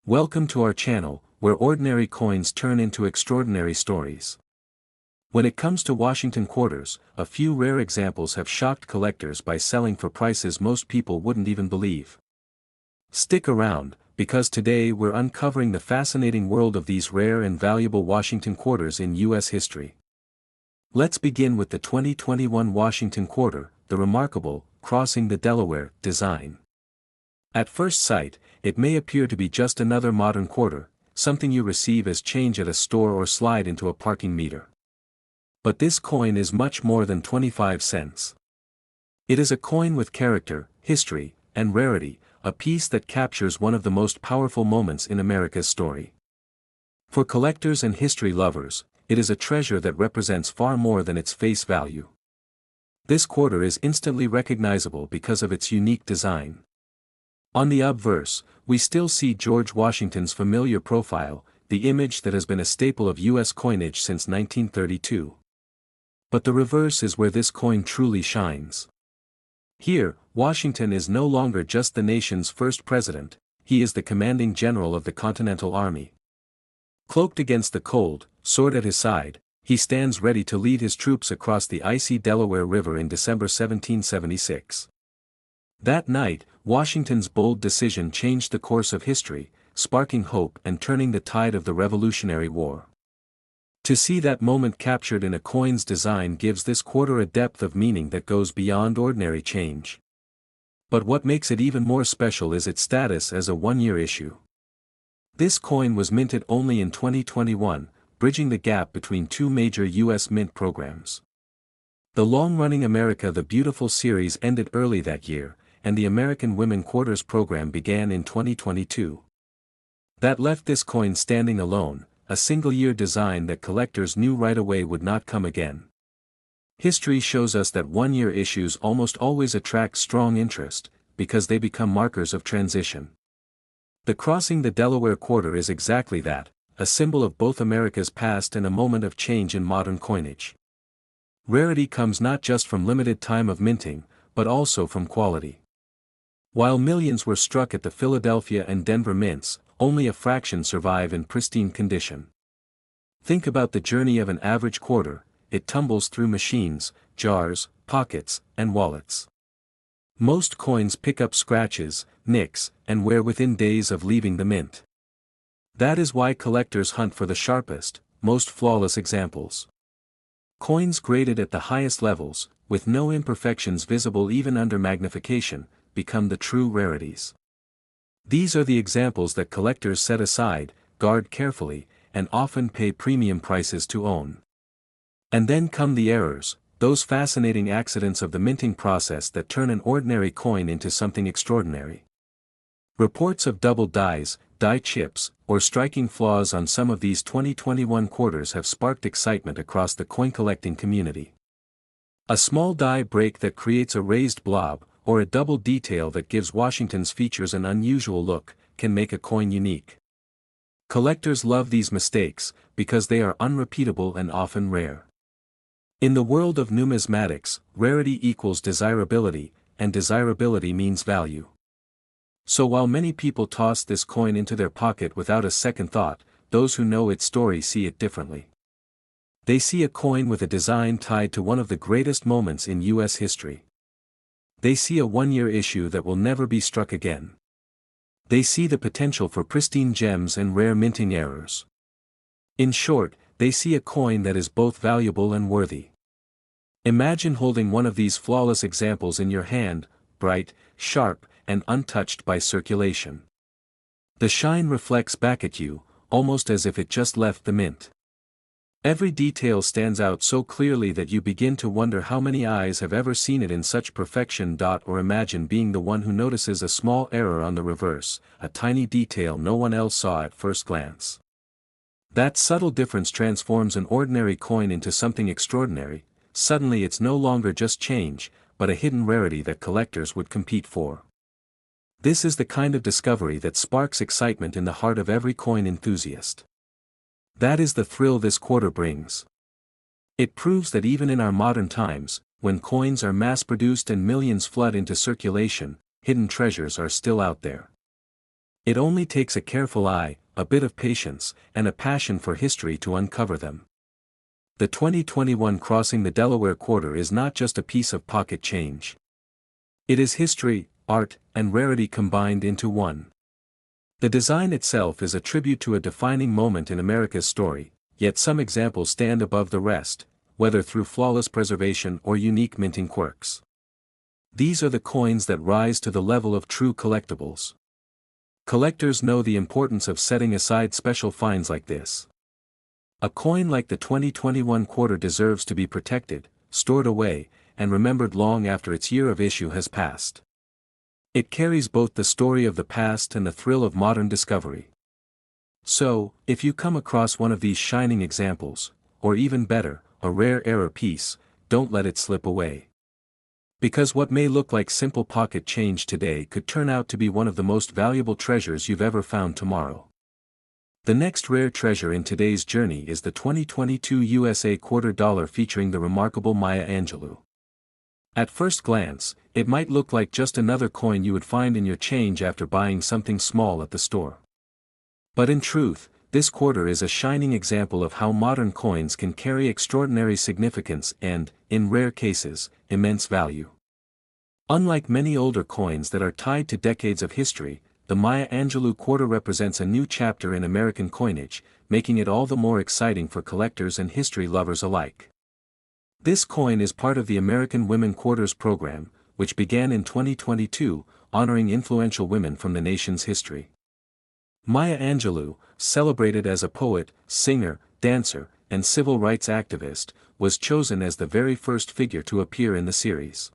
Welcome to our channel, where ordinary coins turn into extraordinary stories. When it comes to Washington quarters, a few rare examples have shocked collectors by selling for prices most people wouldn't even believe. Stick around, because today we're uncovering the fascinating world of these rare and valuable Washington quarters in U.S. history. Let's begin with the 2021 Washington quarter, the remarkable, crossing the Delaware, design. At first sight, it may appear to be just another modern quarter, something you receive as change at a store or slide into a parking meter. But this coin is much more than 25 cents. It is a coin with character, history, and rarity, a piece that captures one of the most powerful moments in America's story. For collectors and history lovers, it is a treasure that represents far more than its face value. This quarter is instantly recognizable because of its unique design. On the obverse, we still see George Washington's familiar profile, the image that has been a staple of U.S. coinage since 1932. But the reverse is where this coin truly shines. Here, Washington is no longer just the nation's first president, he is the commanding general of the Continental Army. Cloaked against the cold, sword at his side, he stands ready to lead his troops across the icy Delaware River in December 1776. That night, Washington's bold decision changed the course of history, sparking hope and turning the tide of the Revolutionary War. To see that moment captured in a coin's design gives this quarter a depth of meaning that goes beyond ordinary change. But what makes it even more special is its status as a one-year issue. This coin was minted only in 2021, bridging the gap between two major U.S. mint programs. The long-running America the Beautiful series ended early that year, and the American Women Quarters program began in 2022. That left this coin standing alone, a single-year design that collectors knew right away would not come again. History shows us that one-year issues almost always attract strong interest, because they become markers of transition. The crossing the Delaware quarter is exactly that, a symbol of both America's past and a moment of change in modern coinage. Rarity comes not just from limited time of minting, but also from quality. While millions were struck at the Philadelphia and Denver mints, only a fraction survive in pristine condition. Think about the journey of an average quarter, it tumbles through machines, jars, pockets, and wallets. Most coins pick up scratches, nicks, and wear within days of leaving the mint. That is why collectors hunt for the sharpest, most flawless examples. Coins graded at the highest levels, with no imperfections visible even under magnification, become the true rarities. These are the examples that collectors set aside, guard carefully, and often pay premium prices to own. And then come the errors, those fascinating accidents of the minting process that turn an ordinary coin into something extraordinary. Reports of double dies, die chips, or striking flaws on some of these 2021 quarters have sparked excitement across the coin collecting community. A small die break that creates a raised blob, or a double detail that gives Washington's features an unusual look, can make a coin unique. Collectors love these mistakes, because they are unrepeatable and often rare. In the world of numismatics, rarity equals desirability, and desirability means value. So while many people toss this coin into their pocket without a second thought, those who know its story see it differently. They see a coin with a design tied to one of the greatest moments in U.S. history. They see a one-year issue that will never be struck again. They see the potential for pristine gems and rare minting errors. In short, they see a coin that is both valuable and worthy. Imagine holding one of these flawless examples in your hand, bright, sharp, and untouched by circulation. The shine reflects back at you, almost as if it just left the mint. Every detail stands out so clearly that you begin to wonder how many eyes have ever seen it in such perfection. Or imagine being the one who notices a small error on the reverse, a tiny detail no one else saw at first glance. That subtle difference transforms an ordinary coin into something extraordinary. Suddenly it's no longer just change, but a hidden rarity that collectors would compete for. This is the kind of discovery that sparks excitement in the heart of every coin enthusiast. That is the thrill this quarter brings. It proves that even in our modern times, when coins are mass-produced and millions flood into circulation, hidden treasures are still out there. It only takes a careful eye, a bit of patience, and a passion for history to uncover them. The 2021 Crossing the Delaware Quarter is not just a piece of pocket change. It is history, art, and rarity combined into one. The design itself is a tribute to a defining moment in America's story, yet some examples stand above the rest, whether through flawless preservation or unique minting quirks. These are the coins that rise to the level of true collectibles. Collectors know the importance of setting aside special finds like this. A coin like the 2021 quarter deserves to be protected, stored away, and remembered long after its year of issue has passed. It carries both the story of the past and the thrill of modern discovery. So, if you come across one of these shining examples, or even better, a rare error piece, don't let it slip away. Because what may look like simple pocket change today could turn out to be one of the most valuable treasures you've ever found tomorrow. The next rare treasure in today's journey is the 2022 USA $quarter featuring the remarkable Maya Angelou. At first glance, it might look like just another coin you would find in your change after buying something small at the store. But in truth, this quarter is a shining example of how modern coins can carry extraordinary significance and, in rare cases, immense value. Unlike many older coins that are tied to decades of history, the Maya Angelou quarter represents a new chapter in American coinage, making it all the more exciting for collectors and history lovers alike. This coin is part of the American Women Quarters program, which began in 2022, honoring influential women from the nation's history. Maya Angelou, celebrated as a poet, singer, dancer, and civil rights activist, was chosen as the very first figure to appear in the series.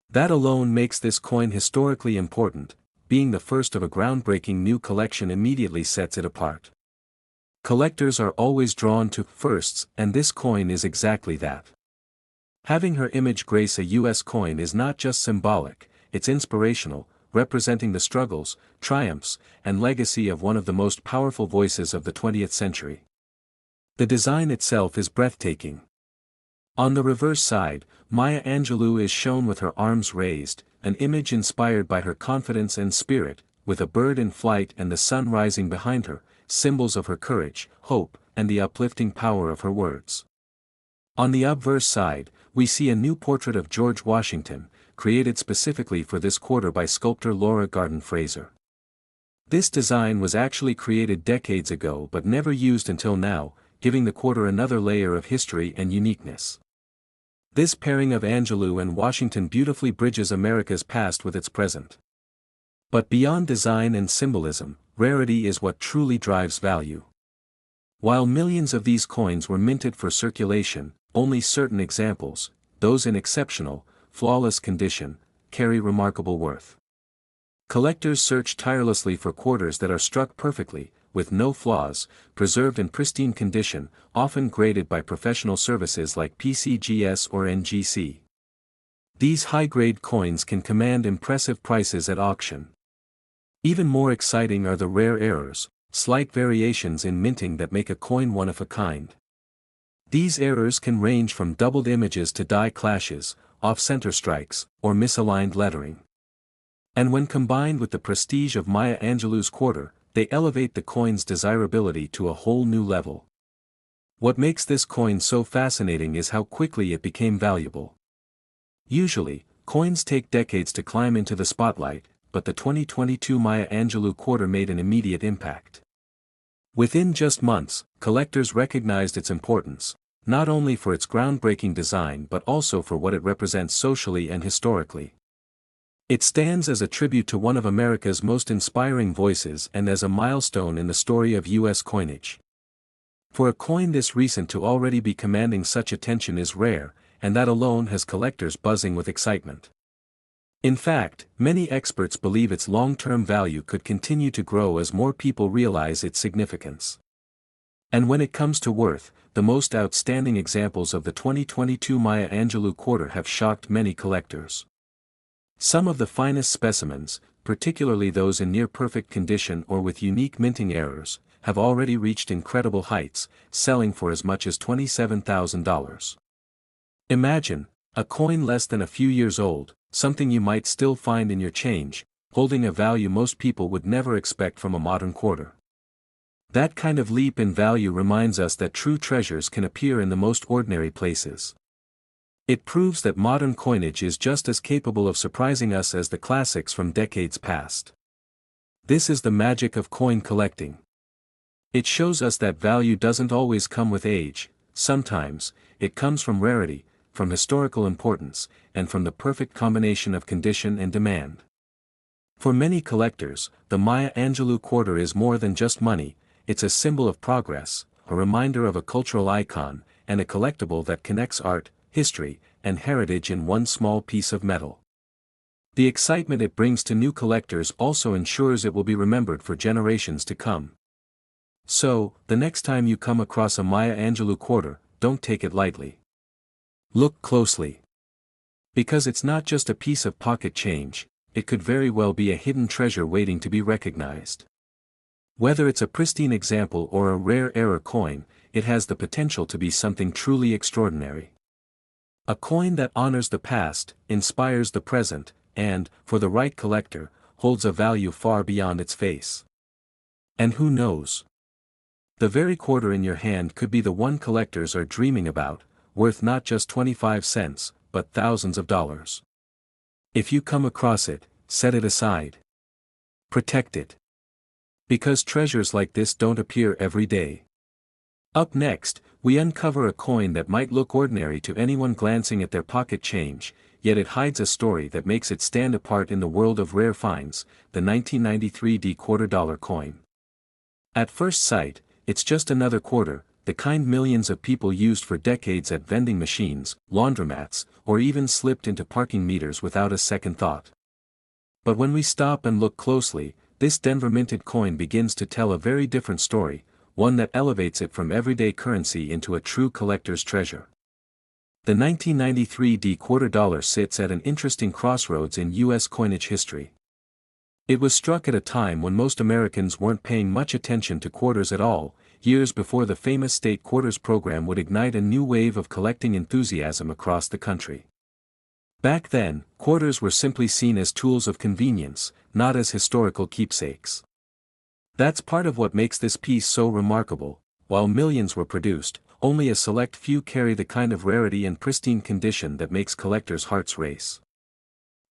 That alone makes this coin historically important, being the first of a groundbreaking new collection immediately sets it apart. Collectors are always drawn to firsts, and this coin is exactly that. Having her image grace a U.S. coin is not just symbolic, it's inspirational, representing the struggles, triumphs, and legacy of one of the most powerful voices of the 20th century. The design itself is breathtaking. On the reverse side, Maya Angelou is shown with her arms raised, an image inspired by her confidence and spirit, with a bird in flight and the sun rising behind her, symbols of her courage, hope, and the uplifting power of her words. On the obverse side, we see a new portrait of George Washington, created specifically for this quarter by sculptor Laura Garden Fraser. This design was actually created decades ago but never used until now, giving the quarter another layer of history and uniqueness. This pairing of Angelou and Washington beautifully bridges America's past with its present. But beyond design and symbolism, rarity is what truly drives value. While millions of these coins were minted for circulation, only certain examples, those in exceptional, flawless condition, carry remarkable worth. Collectors search tirelessly for quarters that are struck perfectly, with no flaws, preserved in pristine condition, often graded by professional services like PCGS or NGC. These high-grade coins can command impressive prices at auction. Even more exciting are the rare errors, slight variations in minting that make a coin one of a kind. These errors can range from doubled images to die clashes, off-center strikes, or misaligned lettering. And when combined with the prestige of Maya Angelou's quarter, they elevate the coin's desirability to a whole new level. What makes this coin so fascinating is how quickly it became valuable. Usually, coins take decades to climb into the spotlight, but the 2022 Maya Angelou quarter made an immediate impact. Within just months, collectors recognized its importance, not only for its groundbreaking design but also for what it represents socially and historically. It stands as a tribute to one of America's most inspiring voices and as a milestone in the story of U.S. coinage. For a coin this recent to already be commanding such attention is rare, and that alone has collectors buzzing with excitement. In fact, many experts believe its long-term value could continue to grow as more people realize its significance. And when it comes to worth, the most outstanding examples of the 2022 Maya Angelou quarter have shocked many collectors. Some of the finest specimens, particularly those in near-perfect condition or with unique minting errors, have already reached incredible heights, selling for as much as $27,000. Imagine, a coin less than a few years old, something you might still find in your change, holding a value most people would never expect from a modern quarter. That kind of leap in value reminds us that true treasures can appear in the most ordinary places. It proves that modern coinage is just as capable of surprising us as the classics from decades past. This is the magic of coin collecting. It shows us that value doesn't always come with age. Sometimes, it comes from rarity, from historical importance, and from the perfect combination of condition and demand. For many collectors, the Maya Angelou quarter is more than just money. It's a symbol of progress, a reminder of a cultural icon, and a collectible that connects art, history, and heritage in one small piece of metal. The excitement it brings to new collectors also ensures it will be remembered for generations to come. So, the next time you come across a Maya Angelou quarter, don't take it lightly. Look closely. Because it's not just a piece of pocket change, it could very well be a hidden treasure waiting to be recognized. Whether it's a pristine example or a rare error coin, it has the potential to be something truly extraordinary. A coin that honors the past, inspires the present, and, for the right collector, holds a value far beyond its face. And who knows? The very quarter in your hand could be the one collectors are dreaming about, worth not just 25 cents, but thousands of dollars. If you come across it, set it aside. Protect it. Because treasures like this don't appear every day. Up next, we uncover a coin that might look ordinary to anyone glancing at their pocket change, yet it hides a story that makes it stand apart in the world of rare finds, the 1993 D $quarter coin. At first sight, it's just another quarter, the kind millions of people used for decades at vending machines, laundromats, or even slipped into parking meters without a second thought. But when we stop and look closely, this Denver minted coin begins to tell a very different story, one that elevates it from everyday currency into a true collector's treasure. The 1993 D $quarter sits at an interesting crossroads in U.S. coinage history. It was struck at a time when most Americans weren't paying much attention to quarters at all, years before the famous state quarters program would ignite a new wave of collecting enthusiasm across the country. Back then, quarters were simply seen as tools of convenience, not as historical keepsakes. That's part of what makes this piece so remarkable. While millions were produced, only a select few carry the kind of rarity and pristine condition that makes collectors' hearts race.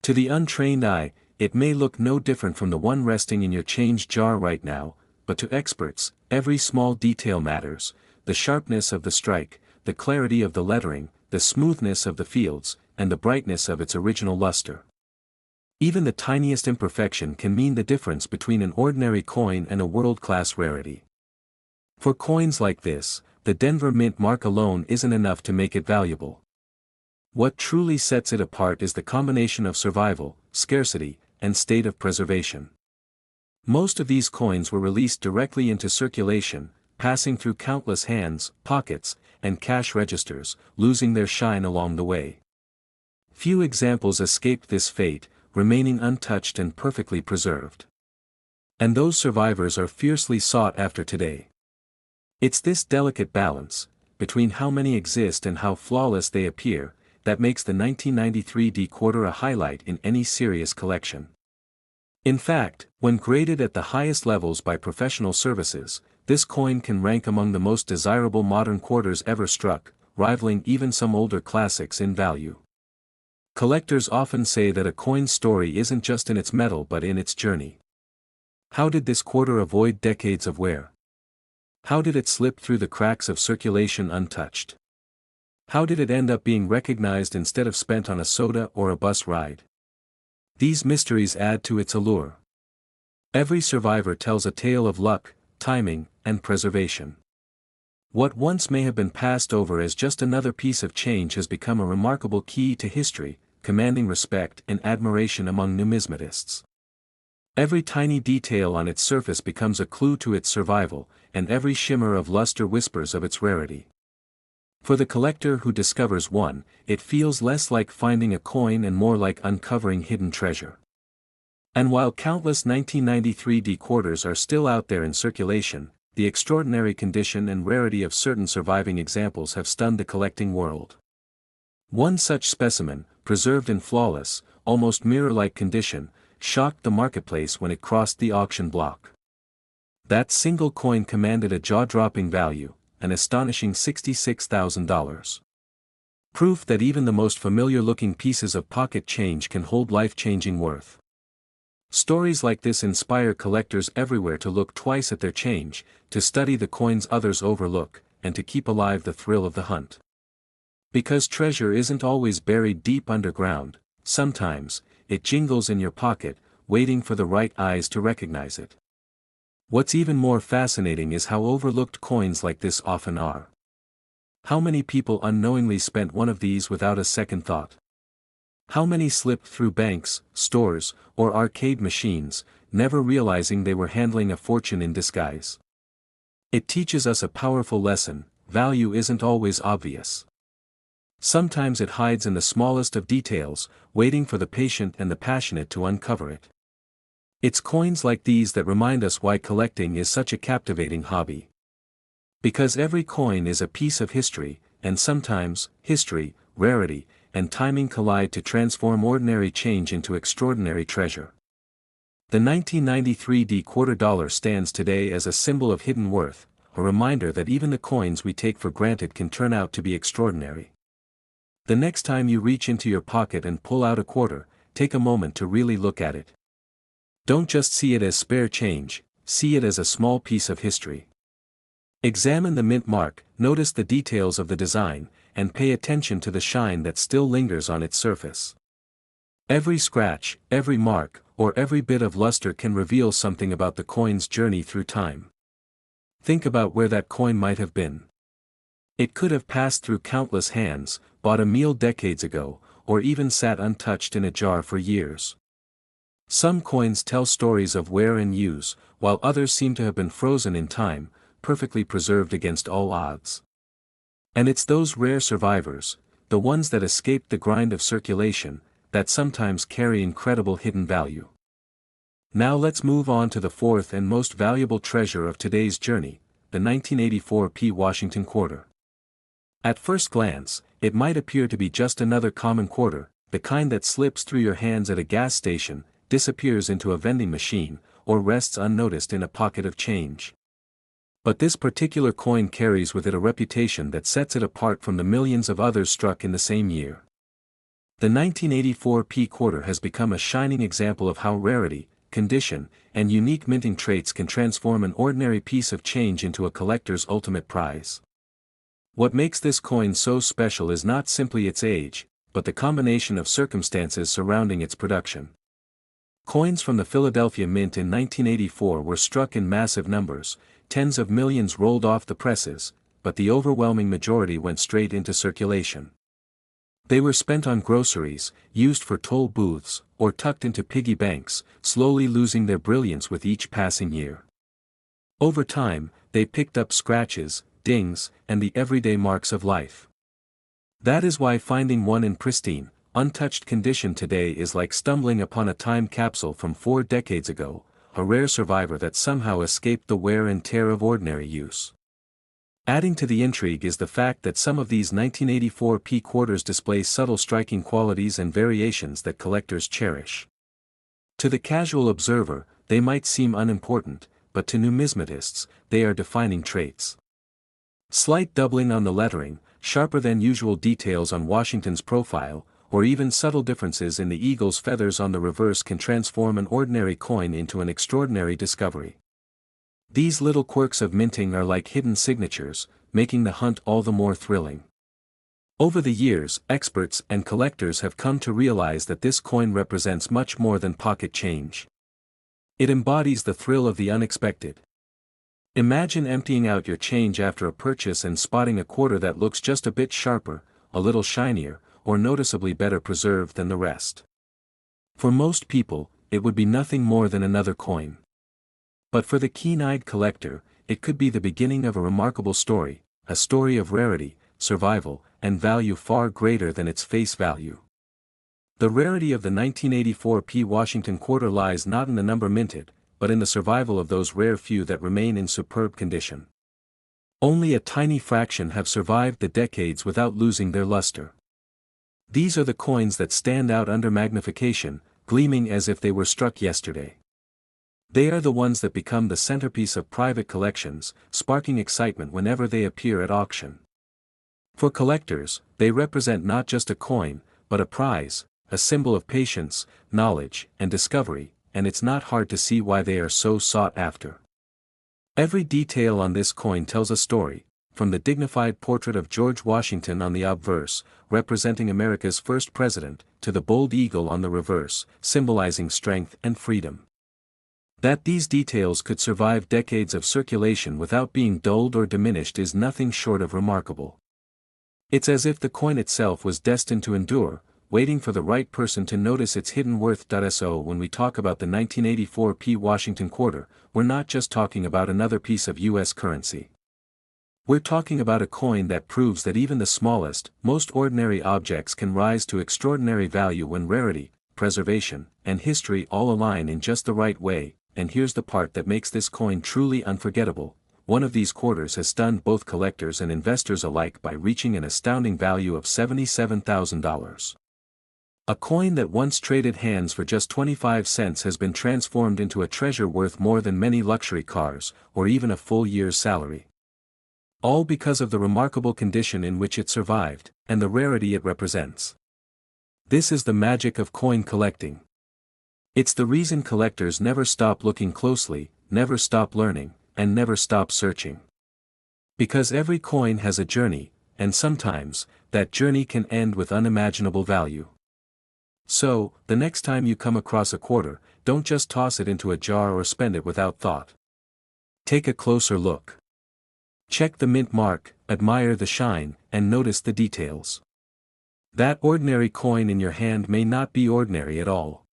To the untrained eye, it may look no different from the one resting in your change jar right now, but to experts, every small detail matters: the sharpness of the strike, the clarity of the lettering, the smoothness of the fields, and the brightness of its original luster. Even the tiniest imperfection can mean the difference between an ordinary coin and a world-class rarity. For coins like this, the Denver Mint mark alone isn't enough to make it valuable. What truly sets it apart is the combination of survival, scarcity, and state of preservation. Most of these coins were released directly into circulation, passing through countless hands, pockets, and cash registers, losing their shine along the way. Few examples escaped this fate, remaining untouched and perfectly preserved. And those survivors are fiercely sought after today. It's this delicate balance, between how many exist and how flawless they appear, that makes the 1993 D $quarter a highlight in any serious collection. In fact, when graded at the highest levels by professional services, this coin can rank among the most desirable modern quarters ever struck, rivaling even some older classics in value. Collectors often say that a coin's story isn't just in its metal but in its journey. How did this quarter avoid decades of wear? How did it slip through the cracks of circulation untouched? How did it end up being recognized instead of spent on a soda or a bus ride? These mysteries add to its allure. Every survivor tells a tale of luck, timing, and preservation. What once may have been passed over as just another piece of change has become a remarkable key to history, commanding respect and admiration among numismatists. Every tiny detail on its surface becomes a clue to its survival, and every shimmer of luster whispers of its rarity. For the collector who discovers one, it feels less like finding a coin and more like uncovering hidden treasure. And while countless 1993 D $quarters are still out there in circulation, the extraordinary condition and rarity of certain surviving examples have stunned the collecting world. One such specimen, preserved in flawless, almost mirror-like condition, shocked the marketplace when it crossed the auction block. That single coin commanded a jaw-dropping value, an astonishing $66,000. Proof that even the most familiar-looking pieces of pocket change can hold life-changing worth. Stories like this inspire collectors everywhere to look twice at their change, to study the coins others overlook, and to keep alive the thrill of the hunt. Because treasure isn't always buried deep underground, sometimes, it jingles in your pocket, waiting for the right eyes to recognize it. What's even more fascinating is how overlooked coins like this often are. How many people unknowingly spent one of these without a second thought? How many slipped through banks, stores, or arcade machines, never realizing they were handling a fortune in disguise? It teaches us a powerful lesson: value isn't always obvious. Sometimes it hides in the smallest of details, waiting for the patient and the passionate to uncover it. It's coins like these that remind us why collecting is such a captivating hobby. Because every coin is a piece of history, and sometimes, history, rarity, and timing collide to transform ordinary change into extraordinary treasure. The 1993 quarter dollar stands today as a symbol of hidden worth, a reminder that even the coins we take for granted can turn out to be extraordinary. The next time you reach into your pocket and pull out a quarter, take a moment to really look at it. Don't just see it as spare change, see it as a small piece of history. Examine the mint mark, notice the details of the design, and pay attention to the shine that still lingers on its surface. Every scratch, every mark, or every bit of luster can reveal something about the coin's journey through time. Think about where that coin might have been. It could have passed through countless hands, bought a meal decades ago, or even sat untouched in a jar for years. Some coins tell stories of wear and use, while others seem to have been frozen in time, perfectly preserved against all odds. And it's those rare survivors, the ones that escaped the grind of circulation, that sometimes carry incredible hidden value. Now let's move on to the fourth and most valuable treasure of today's journey, the 1984 Washington quarter. At first glance, it might appear to be just another common quarter, the kind that slips through your hands at a gas station, disappears into a vending machine, or rests unnoticed in a pocket of change. But this particular coin carries with it a reputation that sets it apart from the millions of others struck in the same year. The 1984 quarter has become a shining example of how rarity, condition, and unique minting traits can transform an ordinary piece of change into a collector's ultimate prize. What makes this coin so special is not simply its age, but the combination of circumstances surrounding its production. Coins from the Philadelphia Mint in 1984 were struck in massive numbers. Tens of millions rolled off the presses, but the overwhelming majority went straight into circulation. They were spent on groceries, used for toll booths, or tucked into piggy banks, slowly losing their brilliance with each passing year. Over time, they picked up scratches, dings, and the everyday marks of life. That is why finding one in pristine, untouched condition today is like stumbling upon a time capsule from 4 decades ago, a rare survivor that somehow escaped the wear and tear of ordinary use. Adding to the intrigue is the fact that some of these 1984 quarters display subtle striking qualities and variations that collectors cherish. To the casual observer, they might seem unimportant, but to numismatists, they are defining traits. Slight doubling on the lettering, sharper than usual details on Washington's profile, or even subtle differences in the eagle's feathers on the reverse can transform an ordinary coin into an extraordinary discovery. These little quirks of minting are like hidden signatures, making the hunt all the more thrilling. Over the years, experts and collectors have come to realize that this coin represents much more than pocket change. It embodies the thrill of the unexpected. Imagine emptying out your change after a purchase and spotting a quarter that looks just a bit sharper, a little shinier, or noticeably better preserved than the rest. For most people, it would be nothing more than another coin. But for the keen-eyed collector, it could be the beginning of a remarkable story, a story of rarity, survival, and value far greater than its face value. The rarity of the 1984 Washington quarter lies not in the number minted, but in the survival of those rare few that remain in superb condition. Only a tiny fraction have survived the decades without losing their luster. These are the coins that stand out under magnification, gleaming as if they were struck yesterday. They are the ones that become the centerpiece of private collections, sparking excitement whenever they appear at auction. For collectors, they represent not just a coin, but a prize, a symbol of patience, knowledge, and discovery, and it's not hard to see why they are so sought after. Every detail on this coin tells a story, from the dignified portrait of George Washington on the obverse, representing America's first president, to the bold eagle on the reverse, symbolizing strength and freedom. That these details could survive decades of circulation without being dulled or diminished is nothing short of remarkable. It's as if the coin itself was destined to endure, waiting for the right person to notice its hidden worth. So when we talk about the 1984 P. Washington quarter, we're not just talking about another piece of U.S. currency. We're talking about a coin that proves that even the smallest, most ordinary objects can rise to extraordinary value when rarity, preservation, and history all align in just the right way. And here's the part that makes this coin truly unforgettable. One of these quarters has stunned both collectors and investors alike by reaching an astounding value of $77,000. A coin that once traded hands for just 25 cents has been transformed into a treasure worth more than many luxury cars, or even a full year's salary. All because of the remarkable condition in which it survived, and the rarity it represents. This is the magic of coin collecting. It's the reason collectors never stop looking closely, never stop learning, and never stop searching. Because every coin has a journey, and sometimes, that journey can end with unimaginable value. So, the next time you come across a quarter, don't just toss it into a jar or spend it without thought. Take a closer look. Check the mint mark, admire the shine, and notice the details. That ordinary coin in your hand may not be ordinary at all.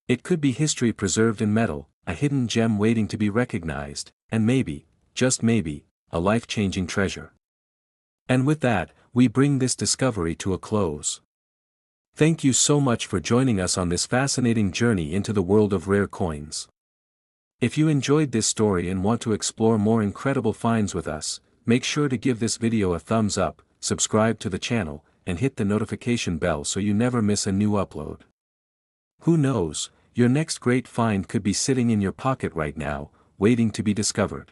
It could be history preserved in metal, a hidden gem waiting to be recognized, and maybe, just maybe, a life-changing treasure. And with that, we bring this discovery to a close. Thank you so much for joining us on this fascinating journey into the world of rare coins. If you enjoyed this story and want to explore more incredible finds with us, make sure to give this video a thumbs up, subscribe to the channel, and hit the notification bell so you never miss a new upload. Who knows, your next great find could be sitting in your pocket right now, waiting to be discovered.